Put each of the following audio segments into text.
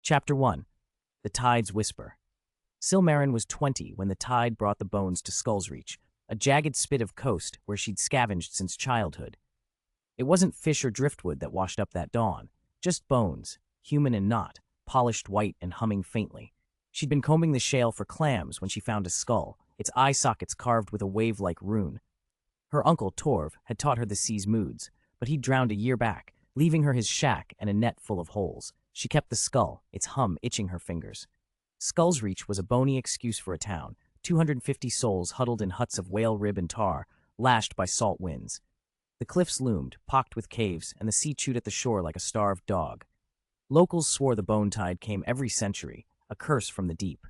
Chapter 1. The Tide's Whisper. Syl Marren was 20 when the tide brought the bones to Skullsreach, a jagged spit of coast where she'd scavenged since childhood. It wasn't fish or driftwood that washed up that dawn, just bones, human and not, polished white and humming faintly. She'd been combing the shale for clams when she found a skull, its eye sockets carved with a wave-like rune. Her uncle, Torv, had taught her the sea's moods, but he'd drowned a year back, leaving her his shack and a net full of holes. She kept the skull, its hum itching her fingers. Skullsreach was a bony excuse for a town, 250 souls huddled in huts of whale rib and tar, lashed by salt winds. The cliffs loomed, pocked with caves, and the sea chewed at the shore like a starved dog. Locals swore the bone tide came every century, a curse from the deep.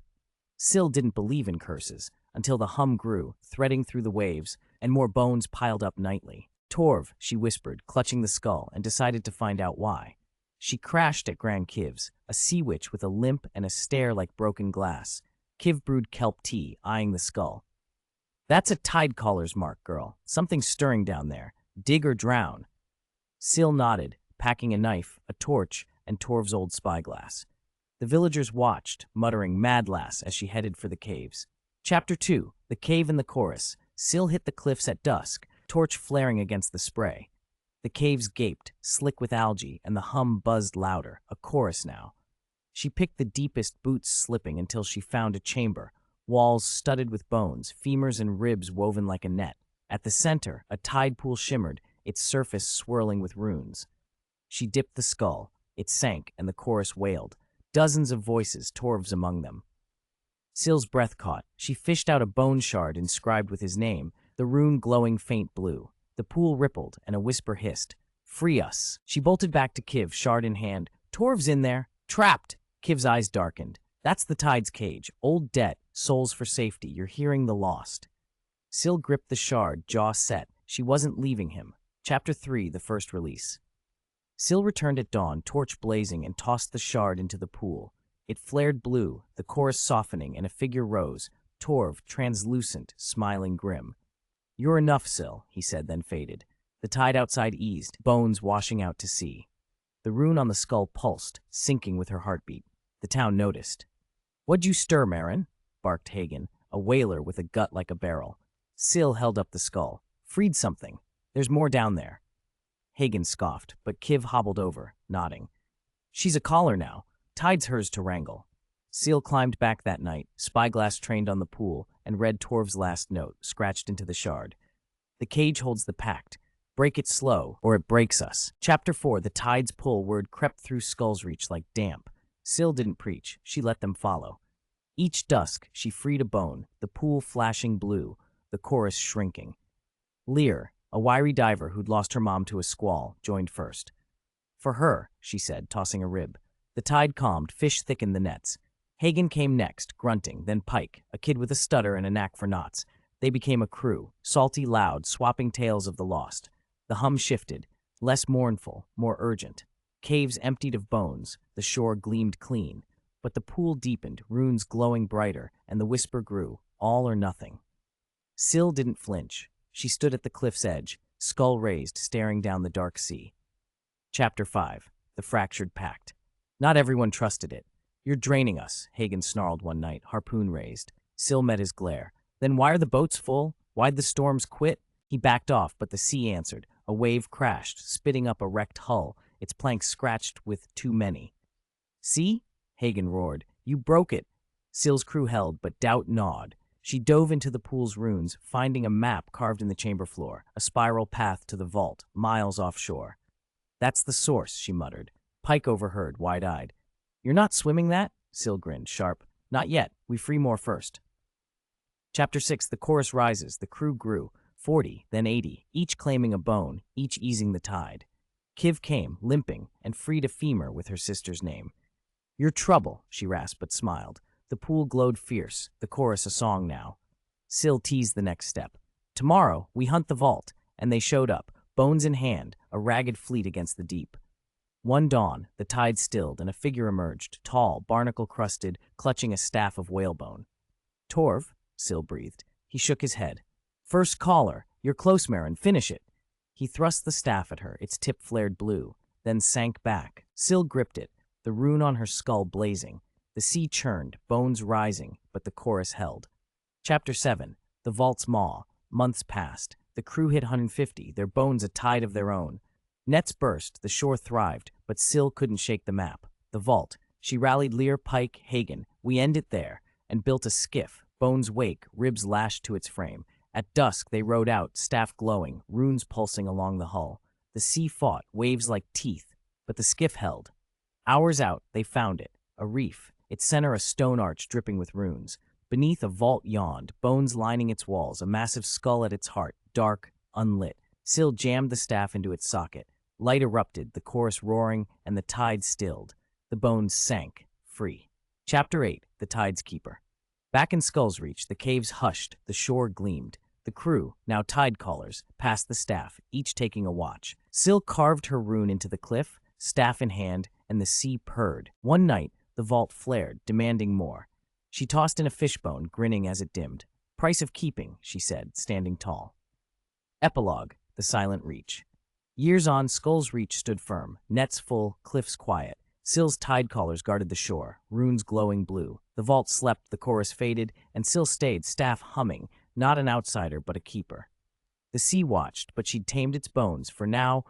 Syl didn't believe in curses, until the hum grew, threading through the waves, and more bones piled up nightly. Torv, she whispered, clutching the skull, and decided to find out why. She crashed at Gran Kiv's, a sea witch with a limp and a stare like broken glass. Kiv brewed kelp tea, eyeing the skull. "That's a tide caller's mark, girl. Something stirring down there. Dig or drown." Syl nodded, packing a knife, a torch, and Torv's old spyglass. The villagers watched, muttering "mad lass" as she headed for the caves. Chapter 2. The Cave in the Chorus. Syl hit the cliffs at dusk, torch flaring against the spray. The caves gaped, slick with algae, and the hum buzzed louder, a chorus now. She picked the deepest, boots slipping until she found a chamber, walls studded with bones, femurs and ribs woven like a net. At the center, a tide pool shimmered, its surface swirling with runes. She dipped the skull, it sank, and the chorus wailed, dozens of voices, Torv's among them. Syl's breath caught. She fished out a bone shard inscribed with his name, the rune glowing faint blue. The pool rippled, and a whisper hissed, "Free us." She bolted back to Kiv, shard in hand. "Torv's in there. Trapped." Kiv's eyes darkened. "That's the tide's cage. Old debt, souls for safety. You're hearing the lost." Syl gripped the shard, jaw set. She wasn't leaving him. Chapter 3. The First Release. Syl returned at dawn, torch blazing, and tossed the shard into the pool. It flared blue, the chorus softening, and a figure rose, Torv, translucent, smiling grim. "You're enough, Syl," he said, then faded. The tide outside eased, bones washing out to sea. The rune on the skull pulsed, syncing with her heartbeat. The town noticed. "What'd you stir, Marren?" barked Hagen, a whaler with a gut like a barrel. Syl held up the skull. "Freed something. There's more down there." Hagen scoffed, but Kiv hobbled over, nodding. "She's a caller now. Tide's hers to wrangle." Syl climbed back that night, spyglass trained on the pool, and read Torv's last note, scratched into the shard. "The cage holds the pact. Break it slow, or it breaks us." Chapter 4. The tide's pull word crept through Skullsreach like damp. Syl didn't preach, she let them follow. Each dusk, she freed a bone, the pool flashing blue, the chorus shrinking. Lear, a wiry diver who'd lost her mom to a squall, joined first. "For her," she said, tossing a rib. The tide calmed, fish thickened the nets. Hagen came next, grunting, then Pike, a kid with a stutter and a knack for knots. They became a crew, salty, loud, swapping tales of the lost. The hum shifted, less mournful, more urgent. Caves emptied of bones, the shore gleamed clean. But the pool deepened, runes glowing brighter, and the whisper grew, all or nothing. Syl didn't flinch. She stood at the cliff's edge, skull raised, staring down the dark sea. Chapter 5. The Fractured Pact. Not everyone trusted it. "You're draining us," Hagen snarled one night, harpoon raised. Syl met his glare. "Then why are the boats full? Why'd the storms quit?" He backed off, but the sea answered. A wave crashed, spitting up a wrecked hull, its planks scratched with too many. "See?" Hagen roared. "You broke it." Syl's crew held, but doubt gnawed. She dove into the pool's runes, finding a map carved in the chamber floor, a spiral path to the vault, miles offshore. "That's the source," she muttered. Pike overheard, wide-eyed. "You're not swimming that?" Syl grinned, sharp. "Not yet. We free more first." Chapter 6. The chorus rises. The crew grew. 40, then 80, each claiming a bone, each easing the tide. Kiv came, limping, and freed a femur with her sister's name. "You're trouble," she rasped but smiled. The pool glowed fierce, the chorus a song now. Syl teased the next step. "Tomorrow, we hunt the vault," and they showed up, bones in hand, a ragged fleet against the deep. One dawn, the tide stilled, and a figure emerged, tall, barnacle-crusted, clutching a staff of whalebone. "Torv," Syl breathed. He shook his head. "First caller. You're close, Marren. Finish it." He thrust the staff at her, its tip flared blue, then sank back. Syl gripped it, the rune on her skull blazing. The sea churned, bones rising, but the chorus held. Chapter 7. The Vault's Maw. Months passed. The crew hit 150, their bones a tide of their own. Nets burst, the shore thrived, but Syl couldn't shake the map. The vault. She rallied Lear, Pike, Hagen. We end it there, and built a skiff, bones wake, ribs lashed to its frame. At dusk they rowed out, staff glowing, runes pulsing along the hull. The sea fought, waves like teeth, but the skiff held. Hours out, they found it, a reef, its center a stone arch dripping with runes. Beneath, a vault yawned, bones lining its walls, a massive skull at its heart, dark, unlit. Syl jammed the staff into its socket. Light erupted, the chorus roaring, and the tide stilled. The bones sank, free. Chapter 8. The Tide's Keeper. Back in Skullsreach, the caves hushed, the shore gleamed. The crew, now tide callers, passed the staff, each taking a watch. Syl carved her rune into the cliff, staff in hand, and the sea purred. One night, the vault flared, demanding more. She tossed in a fishbone, grinning as it dimmed. Price of keeping, she said, standing tall. Epilogue. The Silent Reach. Years on, Skullsreach stood firm, nets full, cliffs quiet. Syl's tide callers guarded the shore, runes glowing blue. The vault slept, the chorus faded, and Syl stayed, staff humming, not an outsider but a keeper. The sea watched, but she'd tamed its bones, for now